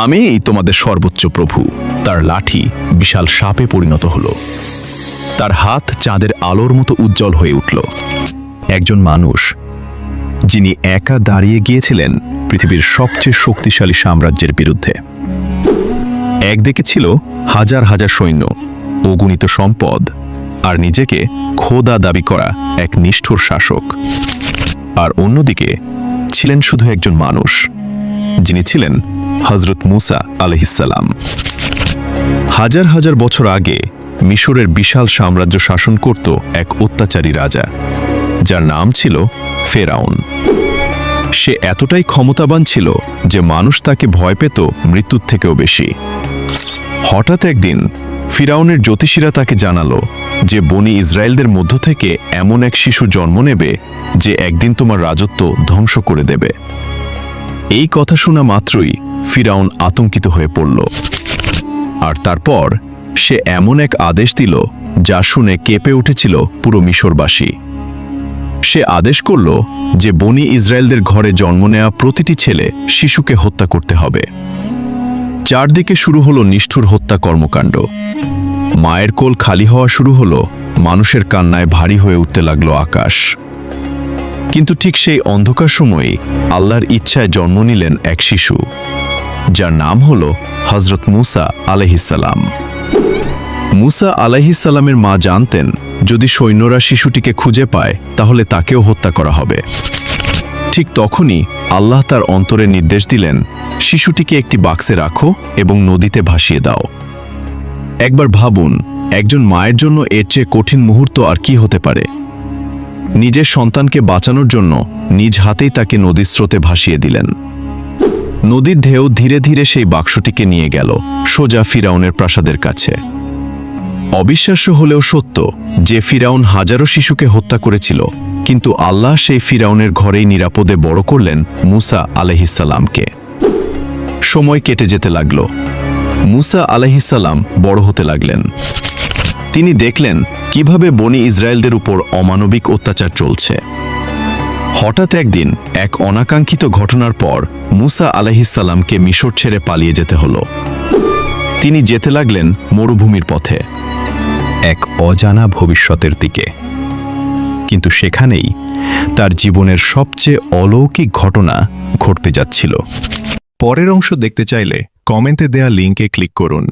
আমি তোমাদের সর্বোচ্চ প্রভু। তার লাঠি বিশাল সাপে পরিণত হল। তার হাত চাঁদের আলোর মতো উজ্জ্বল হয়ে উঠল। একজন মানুষ, যিনি একা দাঁড়িয়ে গিয়েছিলেন পৃথিবীর সবচেয়ে শক্তিশালী সাম্রাজ্যের বিরুদ্ধে। একদিকে ছিল হাজার হাজার সৈন্য, অগণিত সম্পদ, আর নিজেকে খোদা দাবি করা এক নিষ্ঠুর শাসক। আর অন্যদিকে ছিলেন শুধু একজন মানুষ, যিনি ছিলেন হযরত মুসা আলাইহিসসালাম। হাজার হাজার বছর আগে মিশরের বিশাল সাম্রাজ্য শাসন করত এক অত্যাচারী রাজা, যার নাম ছিল ফেরাউন। সে এতটাই ক্ষমতাবান ছিল যে মানুষ তাকে ভয় পেত মৃত্যুর থেকেও বেশি। হঠাৎ একদিন ফিরাউনের জ্যোতিষীরা তাকে জানালো যে বনি ইসরায়েলদের মধ্য থেকে এমন এক শিশু জন্ম নেবে যে একদিন তোমার রাজত্ব ধ্বংস করে দেবে। এই কথা শোনা মাত্রই ফিরাউন আতঙ্কিত হয়ে পড়ল। আর তারপর সে এমন এক আদেশ দিল যা শুনে কেঁপে উঠেছিল পুরো মিশরবাসী। সে আদেশ করল যে বনি ইসরায়েলদের ঘরে জন্ম নেওয়া প্রতিটি ছেলে শিশুকে হত্যা করতে হবে। চারদিকে শুরু হলো নিষ্ঠুর হত্যা কর্মকাণ্ড। মায়ের কোল খালি হওয়া শুরু হলো, মানুষের কান্নায় ভারী হয়ে উঠতে লাগলো আকাশ। কিন্তু ঠিক সেই অন্ধকার সময়েই আল্লাহর ইচ্ছায় জন্ম নিলেন এক শিশু, যার নাম হলো হযরত মুসা আলাইহিসসালাম। মুসা আলাইহিসসালামের মা জানতেন, যদি সৈন্যরা শিশুটিকে খুঁজে পায় তাহলে তাকেও হত্যা করা হবে। ঠিক তখনই আল্লাহ তার অন্তরে নির্দেশ দিলেন, শিশুটিকে একটি বাক্সে রাখো এবং নদীতে ভাসিয়ে দাও। একবার ভাবুন, একজন মায়ের জন্য এর চেয়ে কঠিন মুহূর্ত আর কি হতে পারে। নিজের সন্তানকে বাঁচানোর জন্য নিজ হাতেই তাকে নদীর স্রোতে ভাসিয়ে দিলেন। নদীর ঢেউ ধীরে ধীরে সেই বাক্সটিকে নিয়ে গেল সোজা ফিরাউনের প্রাসাদের কাছে। অবিশ্বাস্য হলেও সত্য যে ফিরাউন হাজারো শিশুকে হত্যা করেছিল, কিন্তু আল্লাহ সেই ফিরাউনের ঘরেই নিরাপদে বড় করলেন মুসা আলাইহিসসালামকে। সময় কেটে যেতে লাগল। মুসা আলাইহিসসালাম বড় হতে লাগলেন। তিনি দেখলেন কিভাবে বনি ইসরায়েলদের উপর অমানবিক অত্যাচার চলছে। হঠাৎ একদিন এক অনাকাঙ্ক্ষিত ঘটনার পর মুসা আলাইহিসসালামকে মিশর ছেড়ে পালিয়ে যেতে হলো। তিনি যেতে লাগলেন মরুভূমির পথে, এক অজানা ভবিষ্যতের দিকে। কিন্তু সেখানেই তার জীবনের সবচেয়ে অলৌকিক ঘটনা ঘটতে যাচ্ছিল। পরের অংশ দেখতে চাইলে কমেন্টে দেয়া লিঙ্কে ক্লিক করুন।